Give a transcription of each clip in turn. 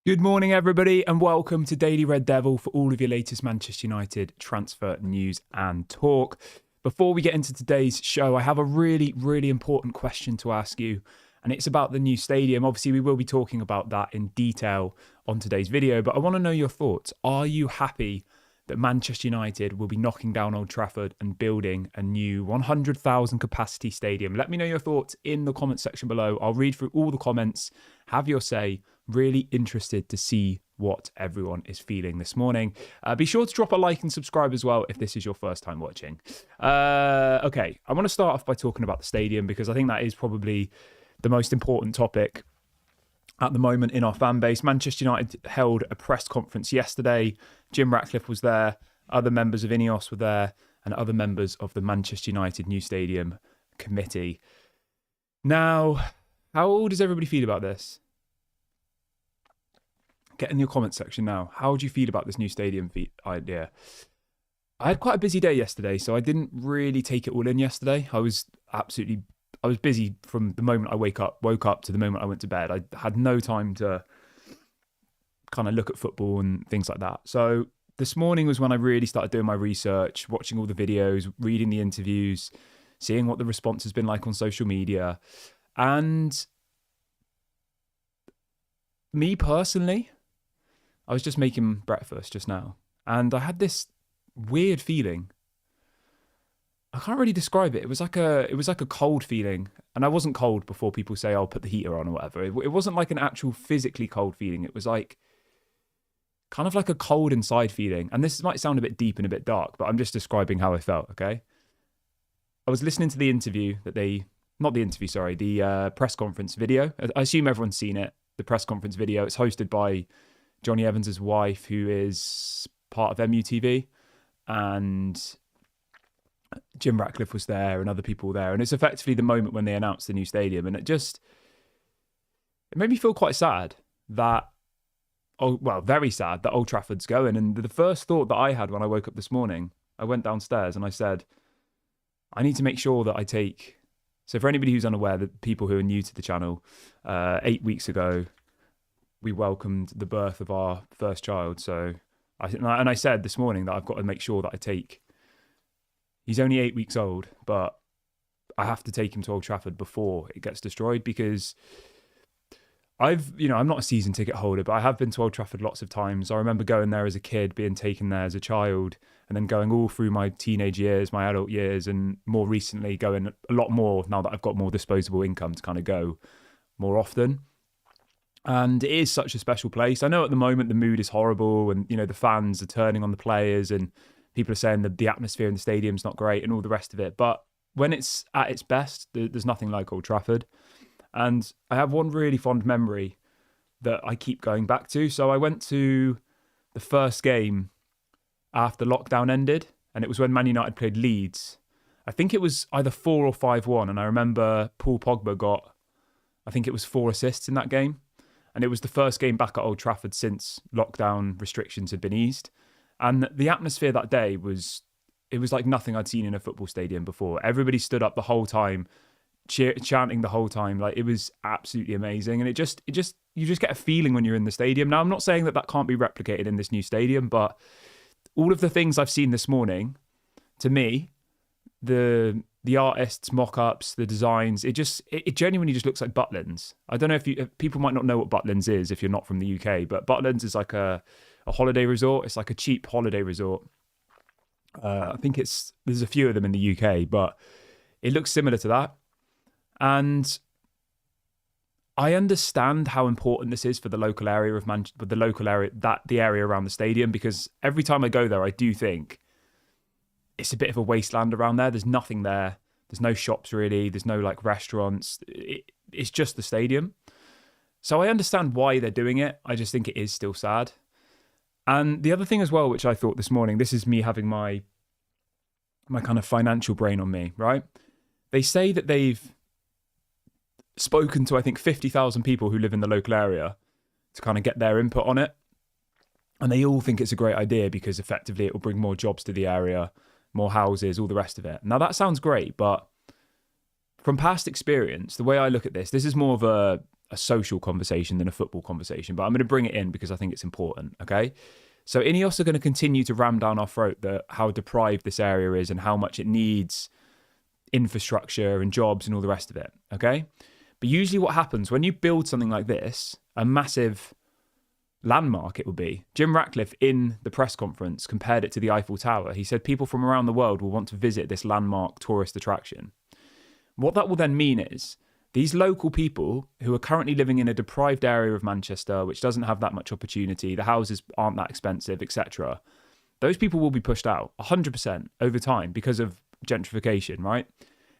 Good morning, everybody, and welcome to Daily Red Devil for all of your latest Manchester United transfer news and talk. Before we get into today's show, I have a really, really important question to ask you, and it's about the new stadium. Obviously, we will be talking about that in detail on today's video, but I want to know your thoughts. Are you happy that Manchester United will be knocking down Old Trafford and building a new 100,000 capacity stadium? Let me know your thoughts in the comment section below. I'll read through all the comments, have your say. Really interested to see what everyone is feeling this morning. Be sure to drop a like and subscribe as well if this is your first time watching. Okay, I want to start off by talking about the stadium because I think that is probably the most important topic at the moment in our fan base. Manchester United held a press conference yesterday. Jim Ratcliffe was there, other members of INEOS were there, and other members of the Manchester United New Stadium Committee. Now, how does everybody feel about this? Get in your comment section now. How do you feel about this new stadium idea? I had quite a busy day yesterday, so I didn't really take it all in yesterday. I was busy from the moment I woke up to the moment I went to bed. I had no time to kind of look at football and things like that. So this morning was when I really started doing my research, watching all the videos, reading the interviews, seeing what the response has been like on social media. And me personally, I was just making breakfast just now, and I had this weird feeling. I can't really describe it. It was like a cold feeling, and I wasn't cold before people say, "I'll put the heater on" or whatever. It wasn't like an actual physically cold feeling. It was like kind of like a cold inside feeling. And this might sound a bit deep and a bit dark, but I'm just describing how I felt. Okay. I was listening to the interview the press conference video. I assume everyone's seen it. The press conference video. It's hosted by Johnny Evans' wife, who is part of MUTV, and Jim Ratcliffe was there and other people were there. And it's effectively the moment when they announced the new stadium. And it made me feel quite sad very sad that Old Trafford's going. And the first thought that I had when I woke up this morning, I went downstairs and I said, I need to make sure that I take... So for anybody who's unaware, the people who are new to the channel, 8 weeks ago, we welcomed the birth of our first child. So I said this morning that I've got to make sure that I take... He's only 8 weeks old, but I have to take him to Old Trafford before it gets destroyed, because I'm not a season ticket holder, but I have been to Old Trafford lots of times. I remember going there as a kid, being taken there as a child, and then going all through my teenage years, my adult years, and more recently going a lot more now that I've got more disposable income to kind of go more often. And it is such a special place. I know at the moment the mood is horrible, and the fans are turning on the players, and people are saying the atmosphere in the stadium's not great and all the rest of it. But when it's at its best, there's nothing like Old Trafford. And I have one really fond memory that I keep going back to. So I went to the first game after lockdown ended, and it was when Man United played Leeds. I think it was either 4 or 5-1, and I remember Paul Pogba got, I think it was 4 assists in that game. And it was the first game back at Old Trafford since lockdown restrictions had been eased. And the atmosphere that day was like nothing I'd seen in a football stadium before. Everybody stood up the whole time, chanting the whole time. Like, it was absolutely amazing. And you just get a feeling when you're in the stadium. Now, I'm not saying that can't be replicated in this new stadium, but all of the things I've seen this morning, to me, the artists' mock-ups, the designs, it genuinely just looks like Butlins. I don't know if people might not know what Butlins is if you're not from the UK, but Butlins is like a holiday resort. It's like a cheap holiday resort. I think there's a few of them in the UK, but it looks similar to that. And I understand how important this is for the local area of Manchester, the area around the stadium, because every time I go there, I do think it's a bit of a wasteland around there. There's nothing there. There's no shops really. There's no like restaurants. It's just the stadium. So I understand why they're doing it. I just think it is still sad. And the other thing as well, which I thought this morning, this is me having my kind of financial brain on me, right? They say that they've spoken to, I think, 50,000 people who live in the local area to kind of get their input on it. And they all think it's a great idea because effectively it will bring more jobs to the area, more houses, all the rest of it. Now that sounds great, but from past experience, the way I look at this is more of a social conversation than a football conversation, but I'm going to bring it in because I think it's important, okay? So INEOS are going to continue to ram down our throat that how deprived this area is and how much it needs infrastructure and jobs and all the rest of it, okay? But usually what happens when you build something like this, a massive landmark it will be. Jim Ratcliffe in the press conference compared it to the Eiffel Tower. He said people from around the world will want to visit this landmark tourist attraction. What that will then mean is these local people who are currently living in a deprived area of Manchester, which doesn't have that much opportunity, the houses aren't that expensive, etc., those people will be pushed out 100% over time because of gentrification, right?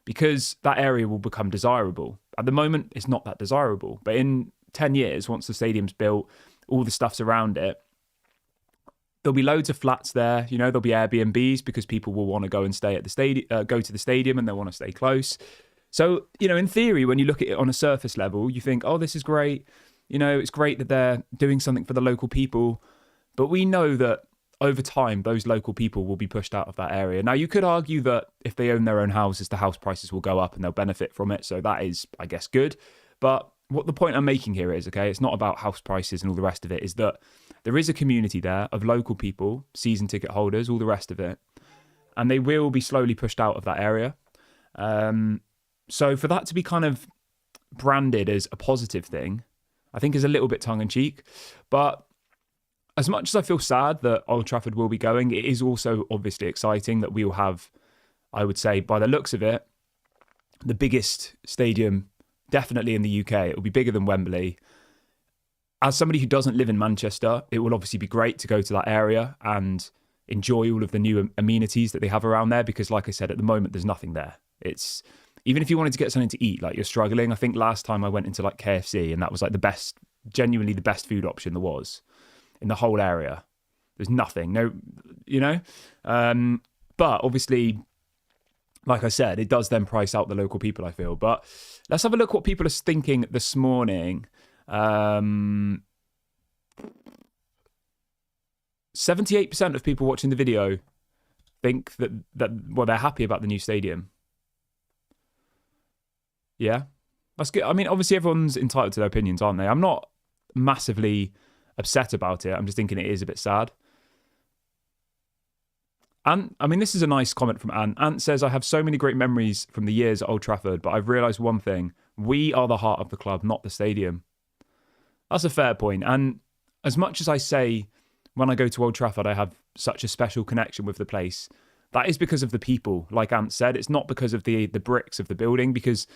Because that area will become desirable. At the moment, it's not that desirable. But in 10 years, once the stadium's built, all the stuff's around it, there'll be loads of flats there. You know, there'll be Airbnbs because people will want to go and stay at the stadium, go to the stadium, and they'll want to stay close. So, you know, in theory, when you look at it on a surface level, you think, oh, this is great. You know, it's great that they're doing something for the local people. But we know that over time, those local people will be pushed out of that area. Now, you could argue that if they own their own houses, the house prices will go up and they'll benefit from it. So that is, I guess, good. But what the point I'm making here is, okay, it's not about house prices and all the rest of it, is that there is a community there of local people, season ticket holders, all the rest of it. And they will be slowly pushed out of that area. So for that to be kind of branded as a positive thing, I think is a little bit tongue-in-cheek. But as much as I feel sad that Old Trafford will be going, it is also obviously exciting that we will have, I would say, by the looks of it, the biggest stadium definitely in the UK. It will be bigger than Wembley. As somebody who doesn't live in Manchester, it will obviously be great to go to that area and enjoy all of the new amenities that they have around there because, like I said, at the moment, there's nothing there. It's... Even if you wanted to get something to eat, like you're struggling, I think last time I went into like KFC and that was like the best, genuinely the best food option there was in the whole area. There's nothing, no, you know? But obviously, like I said, it does then price out the local people, I feel. But let's have a look what people are thinking this morning. 78% of people watching the video think that well, they're happy about the new stadium. Yeah, that's good. I mean, obviously everyone's entitled to their opinions, aren't they? I'm not massively upset about it. I'm just thinking it is a bit sad. And I mean, this is a nice comment from Ant. Ant says, I have so many great memories from the years at Old Trafford, but I've realised one thing. We are the heart of the club, not the stadium. That's a fair point. And as much as I say, when I go to Old Trafford, I have such a special connection with the place, that is because of the people. Like Ant said, it's not because of the bricks of the building, because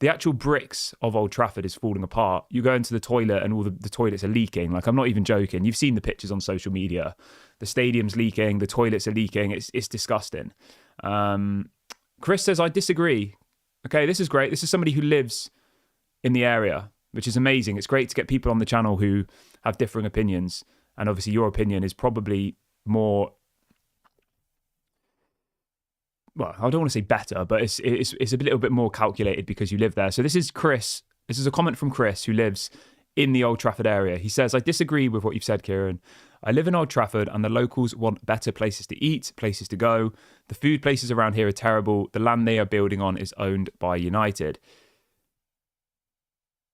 the actual bricks of Old Trafford is falling apart. You go into the toilet and all the toilets are leaking. Like, I'm not even joking. You've seen the pictures on social media. The stadium's leaking. The toilets are leaking. It's disgusting. Chris says, I disagree. Okay, this is great. This is somebody who lives in the area, which is amazing. It's great to get people on the channel who have differing opinions. And obviously your opinion is probably more... Well, I don't want to say better, but it's a little bit more calculated because you live there. So this is Chris. This is a comment from Chris who lives in the Old Trafford area. He says, I disagree with what you've said, Kieran. I live in Old Trafford and the locals want better places to eat, places to go. The food places around here are terrible. The land they are building on is owned by United.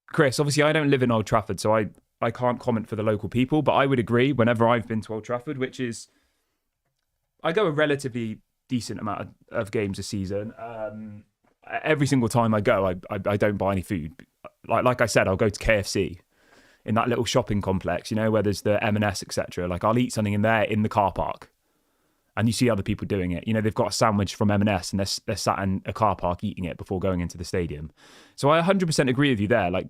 Chris, obviously I don't live in Old Trafford, so I can't comment for the local people, but I would agree whenever I've been to Old Trafford, which is, I go a relatively decent amount of games a season. Every single time I go, I don't buy any food. Like I said, I'll go to KFC in that little shopping complex, you know, where there's the M&S, etc. Like I'll eat something in there in the car park, and you see other people doing it. You know, they've got a sandwich from M&S and they're sat in a car park eating it before going into the stadium. So I 100% agree with you there. Like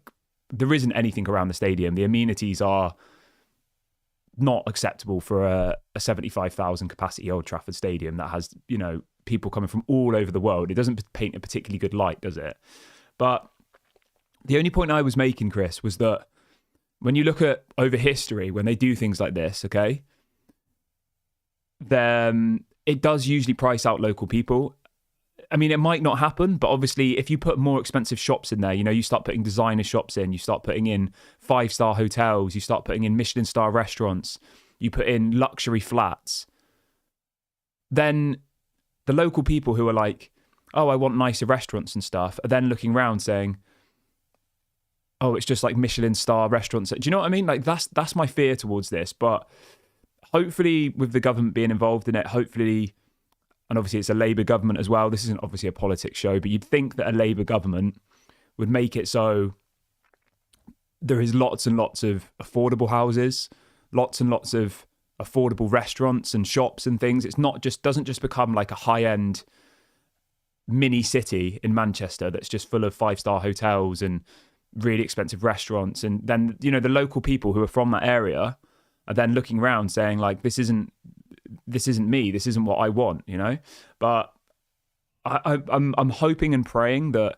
there isn't anything around the stadium. The amenities are not acceptable for a 75,000 capacity Old Trafford stadium that has, you know, people coming from all over the world. It doesn't paint a particularly good light, does it? But the only point I was making, Chris, was that when you look at over history, when they do things like this, okay, then it does usually price out local people. I mean, it might not happen, but obviously if you put more expensive shops in there, you know, you start putting designer shops in, you start putting in 5-star hotels, you start putting in Michelin star restaurants, you put in luxury flats, then the local people who are like, oh, I want nicer restaurants and stuff, are then looking around saying, oh, it's just like Michelin star restaurants. Do you know what I mean? Like that's my fear towards this. But hopefully with the government being involved in it, hopefully, and obviously it's a Labour government as well. This isn't obviously a politics show, but you'd think that a Labour government would make it so there is lots and lots of affordable houses, lots and lots of affordable restaurants and shops and things. It's not just, doesn't just become like a high-end mini city in Manchester that's just full of 5-star hotels and really expensive restaurants. And then, you know, the local people who are from that area are then looking around saying like, this isn't me, this isn't what I want, you know? But I'm hoping and praying that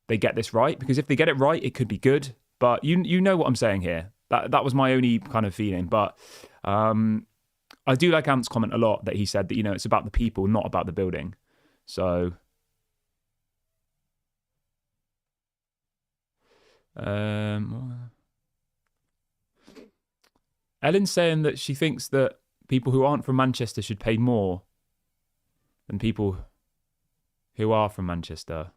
they get this right, because if they get it right, it could be good. But you know what I'm saying here. That was my only kind of feeling. But I do like Ant's comment a lot, that he said that, you know, it's about the people, not about the building. So Ellen's saying that she thinks that people who aren't from Manchester should pay more than people who are from Manchester.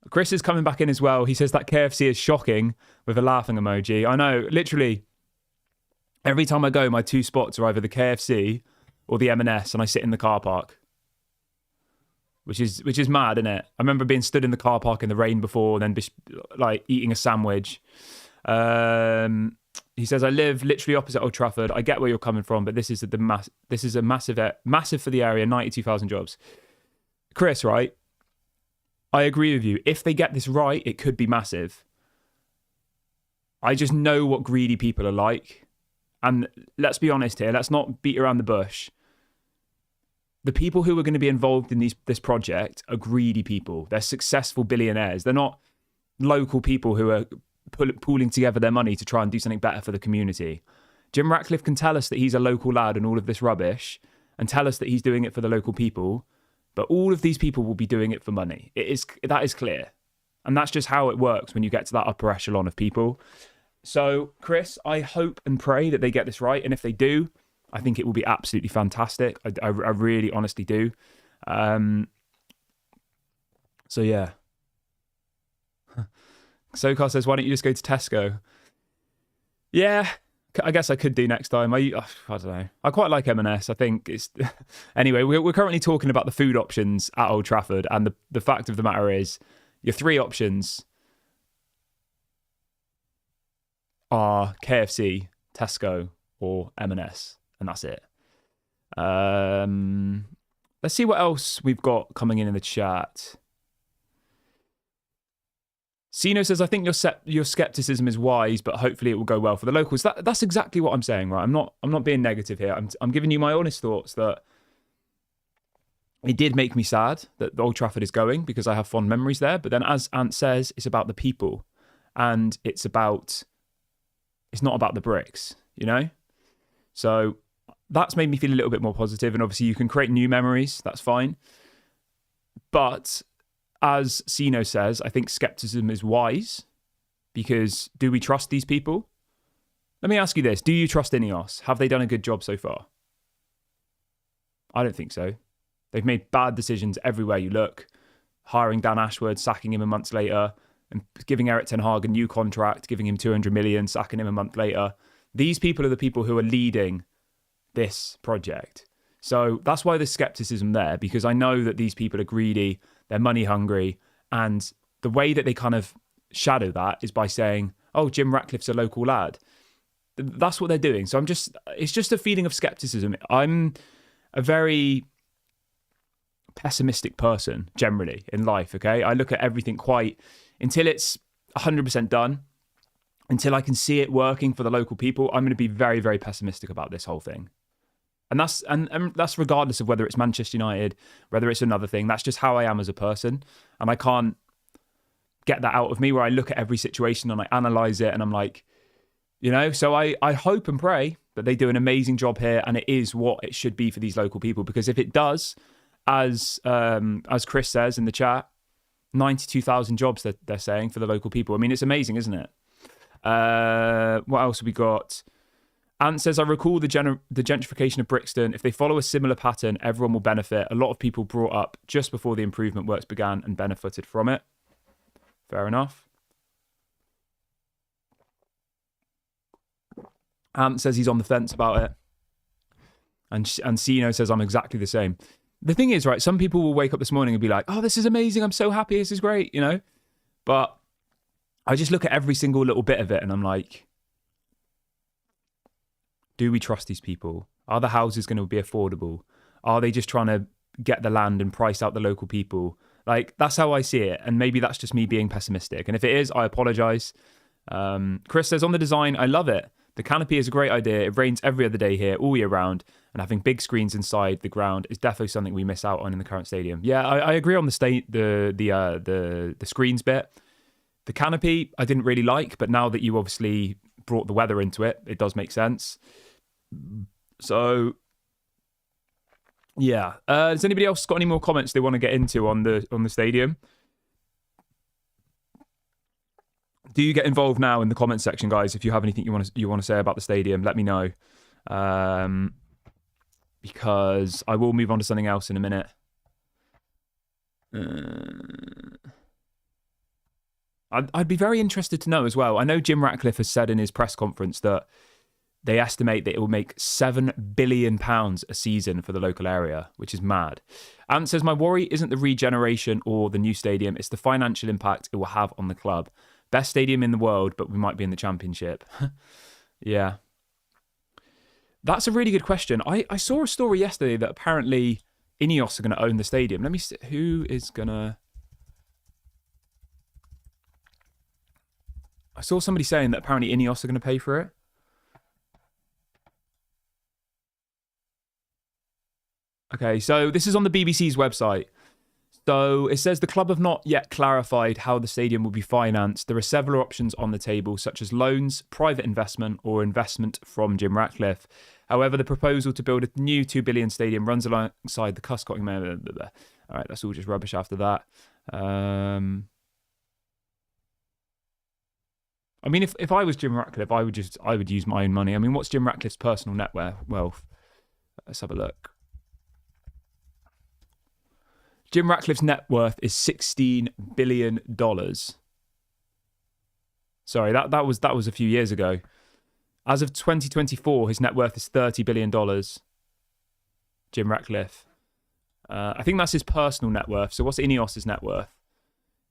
Chris is coming back in as well. He says that KFC is shocking, with a laughing emoji. I know, literally, every time I go, my 2 spots are either the KFC or the M&S, and I sit in the car park, which is mad, isn't it? I remember being stood in the car park in the rain before, and then like eating a sandwich. He says, I live literally opposite Old Trafford. I get where you're coming from, but this is a massive for the area, 92,000 jobs. Chris, right? I agree with you. If they get this right, it could be massive. I just know what greedy people are like. And let's be honest here. Let's not beat around the bush. The people who are going to be involved in this project are greedy people. They're successful billionaires. They're not local people who are pooling together their money to try and do something better for the community. Jim Ratcliffe can tell us that he's a local lad and all of this rubbish, and tell us that he's doing it for the local people. But all of these people will be doing it for money. That is clear. And that's just how it works when you get to that upper echelon of people. So, Chris, I hope and pray that they get this right. And if they do, I think it will be absolutely fantastic. I really honestly do. So, yeah. Sokar says, why don't you just go to Tesco? Yeah, I guess I could do next time. I don't know. I quite like M&S. I think it's... Anyway, we're currently talking about the food options at Old Trafford. And the fact of the matter is, your 3 options are KFC, Tesco, or M&S. And that's it. Let's see what else we've got coming in the chat. Sino says, I think your skepticism is wise, but hopefully it will go well for the locals. That's exactly what I'm saying, right? I'm not being negative here. I'm giving you my honest thoughts that it did make me sad that Old Trafford is going, because I have fond memories there. But then, as Ant says, it's about the people, and it's not about the bricks, you know? So that's made me feel a little bit more positive. And obviously you can create new memories. That's fine. But as Sino says, I think skepticism is wise, because do we trust these people? Let me ask you this. Do you trust INEOS? Have they done a good job so far? I don't think so. They've made bad decisions everywhere you look. Hiring Dan Ashworth, sacking him a month later, and giving Erik ten Hag a new contract, giving him 200 million, sacking him a month later. These people are the people who are leading this project. So that's why there's skepticism there, because I know that these people are greedy, they're money hungry, and the way that they kind of shadow that is by saying, oh, Jim Ratcliffe's a local lad. That's what they're doing. So it's just a feeling of skepticism. I'm a very pessimistic person generally in life, okay? I look at everything until it's 100% done, until I can see it working for the local people, I'm going to be very, very pessimistic about this whole thing. And that's regardless of whether it's Manchester United, whether it's another thing. That's just how I am as a person. And I can't get that out of me, where I look at every situation and I analyse it and I'm like, you know, so I hope and pray that they do an amazing job here, and it is what it should be for these local people. Because if it does, as Chris says in the chat, 92,000 jobs they're saying for the local people. I mean, it's amazing, isn't it? What else have we got? Ant says, I recall the gentrification of Brixton. If they follow a similar pattern, everyone will benefit. A lot of people brought up just before the improvement works began and benefited from it. Fair enough. Ant says he's on the fence about it. And Sino says I'm exactly the same. The thing is, right, some people will wake up this morning and be like, oh, this is amazing. I'm so happy. This is great, you know? But I just look at every single little bit of it and I'm like, do we trust these people? Are the houses going to be affordable? Are they just trying to get the land and price out the local people? Like, that's how I see it. And maybe that's just me being pessimistic. And if it is, I apologize. Chris says, on the design, I love it. The canopy is a great idea. It rains every other day here, all year round. And having big screens inside the ground is definitely something we miss out on in the current stadium. Yeah, I agree on the screens bit. The canopy, I didn't really like, but now that you obviously brought the weather into it, it does make sense. So, yeah. Has anybody else got any more comments they want to get into on the stadium? Do you get involved now in the comment section, guys? If you have anything you want to say about the stadium, let me know. Because I will move on to something else in a minute. I'd be very interested to know as well. I know Jim Ratcliffe has said in his press conference that they estimate that it will make £7 billion a season for the local area, which is mad. Ant says, my worry isn't the regeneration or the new stadium, it's the financial impact it will have on the club. Best stadium in the world, but we might be in the championship. Yeah. That's a really good question. I saw a story yesterday that apparently INEOS are going to own the stadium. Let me see. Who is going to... I saw somebody saying that apparently INEOS are going to pay for it. Okay, so this is on the BBC's website. So it says the club have not yet clarified how the stadium will be financed. There are several options on the table, such as loans, private investment, or investment from Jim Ratcliffe. However, the proposal to build a new $2 billion stadium runs alongside the cost-cutting. All right, that's all just rubbish after that. I mean, if I was Jim Ratcliffe, I would use my own money. I mean, what's Jim Ratcliffe's personal net wealth? Let's have a look. Jim Ratcliffe's net worth is $16 billion. Sorry, that was a few years ago. As of 2024, his net worth is $30 billion. Jim Ratcliffe. I think that's his personal net worth. So what's INEOS's net worth?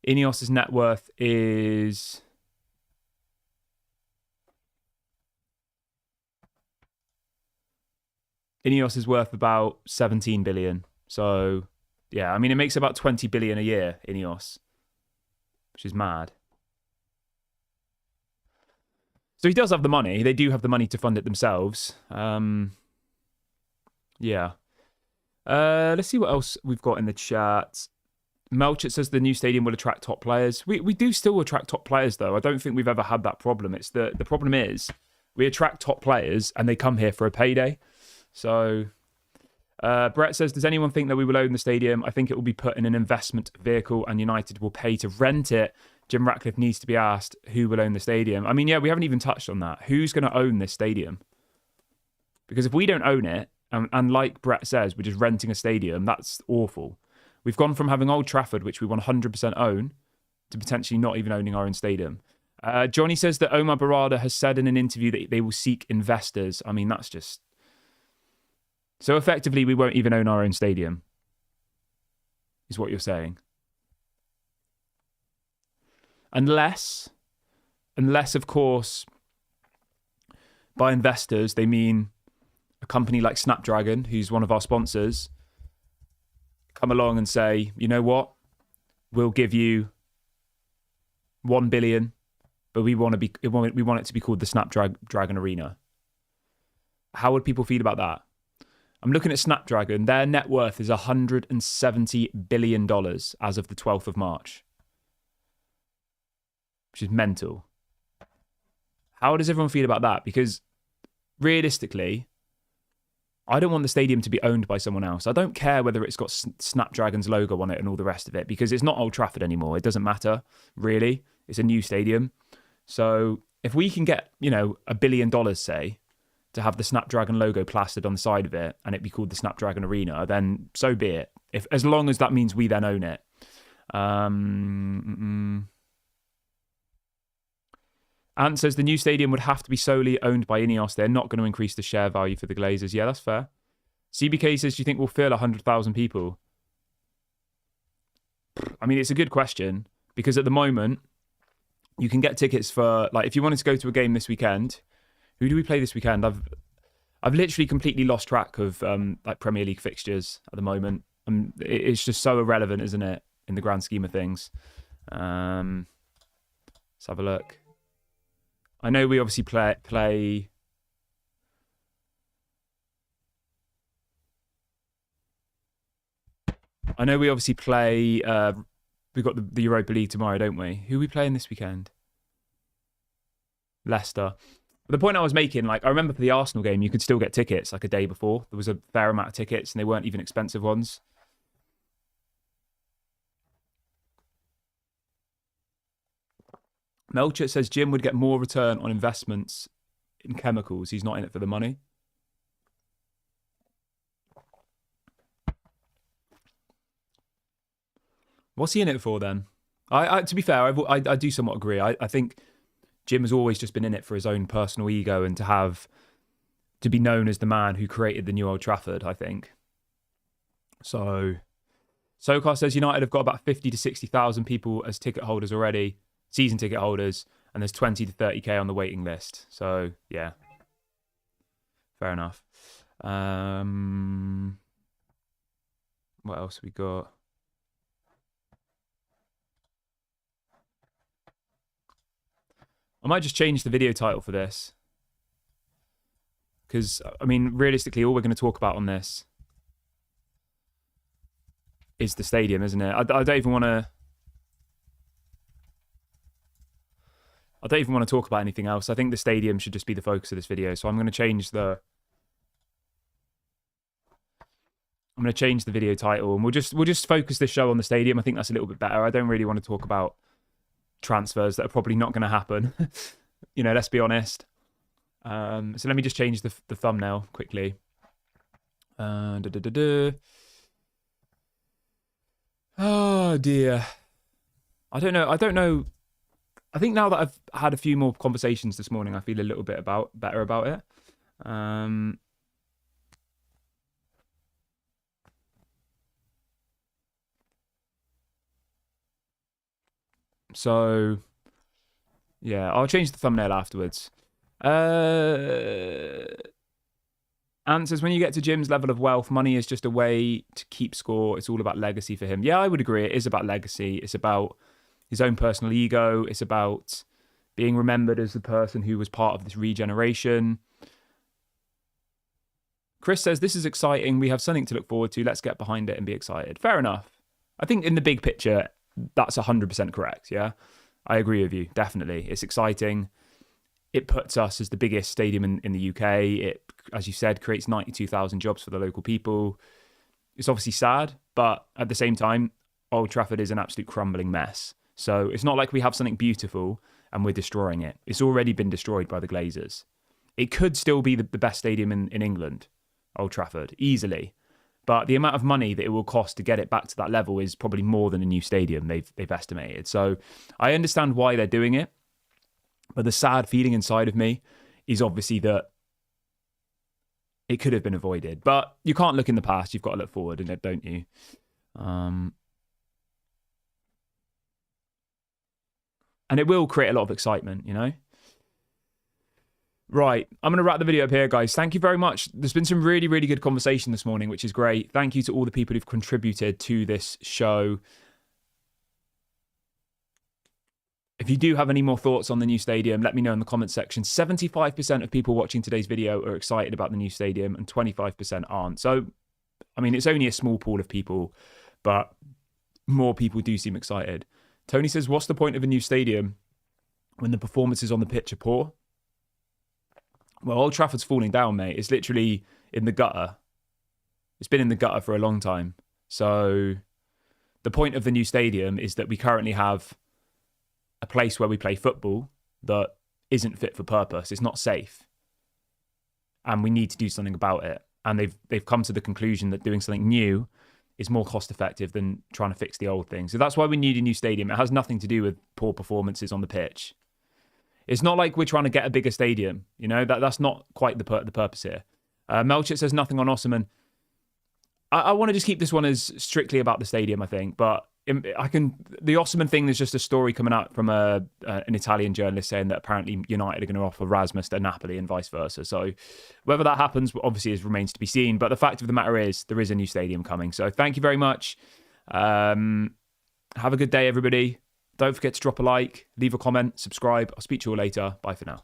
INEOS's net worth is... INEOS is worth about 17 billion. So... yeah, I mean, it makes about 20 billion a year, INEOS, which is mad. So he does have the money. They do have the money to fund it themselves. Yeah. Let's see what else we've got in the chat. Melchett says the new stadium will attract top players. We do still attract top players, though. I don't think we've ever had that problem. It's the problem is we attract top players and they come here for a payday. So... Brett says, does anyone think that we will own the stadium? I think it will be put in an investment vehicle and United will pay to rent it. Jim Ratcliffe needs to be asked who will own the stadium. I mean, yeah, we haven't even touched on that. Who's going to own this stadium? Because if we don't own it, and like Brett says, we're just renting a stadium, that's awful. We've gone from having Old Trafford, which we 100% own, to potentially not even owning our own stadium. Johnny says that Omar Barada has said in an interview that they will seek investors. I mean, that's just... so effectively, we won't even own our own stadium, is what you're saying. Unless, of course, by investors, they mean a company like Snapdragon, who's one of our sponsors, come along and say, you know what, we'll give you 1 billion, but we want it to be called the Snapdragon Arena. How would people feel about that? I'm looking at Snapdragon. Their net worth is $170 billion as of the 12th of March, which is mental. How does everyone feel about that? Because realistically, I don't want the stadium to be owned by someone else. I don't care whether it's got Snapdragon's logo on it and all the rest of it, because it's not Old Trafford anymore. It doesn't matter, really. It's a new stadium. So if we can get, $1 billion, say, to have the Snapdragon logo plastered on the side of it and it be called the Snapdragon Arena, then so be it. As long as that means we then own it. Ant says the new stadium would have to be solely owned by INEOS. They're not going to increase the share value for the Glazers. Yeah, that's fair. CBK says, do you think we'll fill 100,000 people? I mean, it's a good question because at the moment, you can get tickets for, like, if you wanted to go to a game this weekend, who do we play this weekend? I've literally completely lost track of like Premier League fixtures at the moment. It's just so irrelevant, isn't it, in the grand scheme of things? Let's have a look. I know we obviously play. I know we obviously play. We've got the Europa League tomorrow, don't we? Who are we playing this weekend? Leicester. The point I was making, like, I remember for the Arsenal game, you could still get tickets like a day before. There was a fair amount of tickets, and they weren't even expensive ones. Melchett says Jim would get more return on investments in chemicals. He's not in it for the money. What's he in it for then? To be fair, I do somewhat agree. I think Jim has always just been in it for his own personal ego and to be known as the man who created the new Old Trafford, I think. So, Sokar says United have got about 50 to 60,000 people as ticket holders already, season ticket holders, and there's 20 to 30k on the waiting list. So, yeah. Fair enough. What else we got? I might just change the video title for this. Because, I mean, realistically, all we're going to talk about on this is the stadium, isn't it? I don't even want to... I don't even want to talk about anything else. I think the stadium should just be the focus of this video. So I'm going to change the... I'm going to change the video title, and we'll just focus this show on the stadium. I think that's a little bit better. I don't really want to talk about transfers that are probably not going to happen. You know, let's be honest. So let me just change the thumbnail quickly. Oh dear. I don't know. I think now that I've had a few more conversations this morning, I feel a little bit better about it. So, yeah, I'll change the thumbnail afterwards. Ant says, when you get to Jim's level of wealth, money is just a way to keep score. It's all about legacy for him. Yeah, I would agree. It is about legacy. It's about his own personal ego. It's about being remembered as the person who was part of this regeneration. Chris says, this is exciting. We have something to look forward to. Let's get behind it and be excited. Fair enough. I think in the big picture, that's 100% correct, yeah? I agree with you, definitely. It's exciting. It puts us as the biggest stadium in the UK. It, as you said, creates 92,000 jobs for the local people. It's obviously sad, but at the same time, Old Trafford is an absolute crumbling mess. So it's not like we have something beautiful and we're destroying it. It's already been destroyed by the Glazers. It could still be the best stadium in England, Old Trafford, easily. But the amount of money that it will cost to get it back to that level is probably more than a new stadium they've estimated. So I understand why they're doing it. But the sad feeling inside of me is obviously that it could have been avoided. But you can't look in the past. You've got to look forward, don't you? And it will create a lot of excitement, you know? Right, I'm going to wrap the video up here, guys. Thank you very much. There's been some really, really good conversation this morning, which is great. Thank you to all the people who've contributed to this show. If you do have any more thoughts on the new stadium, let me know in the comments section. 75% of people watching today's video are excited about the new stadium and 25% aren't. So, I mean, it's only a small pool of people, but more people do seem excited. Tony says, what's the point of a new stadium when the performances on the pitch are poor? Well, Old Trafford's falling down, mate. It's literally in the gutter. It's been in the gutter for a long time. So the point of the new stadium is that we currently have a place where we play football that isn't fit for purpose. It's not safe. And we need to do something about it. And they've come to the conclusion that doing something new is more cost effective than trying to fix the old thing. So that's why we need a new stadium. It has nothing to do with poor performances on the pitch. It's not like we're trying to get a bigger stadium. You know, that's not quite the purpose here. Melchett says nothing on Osimhen. I want to just keep this one as strictly about the stadium, I think. But the Osimhen thing, there's just a story coming out from an Italian journalist saying that apparently United are going to offer Rasmus to Napoli and vice versa. So whether that happens, obviously, remains to be seen. But the fact of the matter is, there is a new stadium coming. So thank you very much. Have a good day, everybody. Don't forget to drop a like, leave a comment, subscribe. I'll speak to you all later. Bye for now.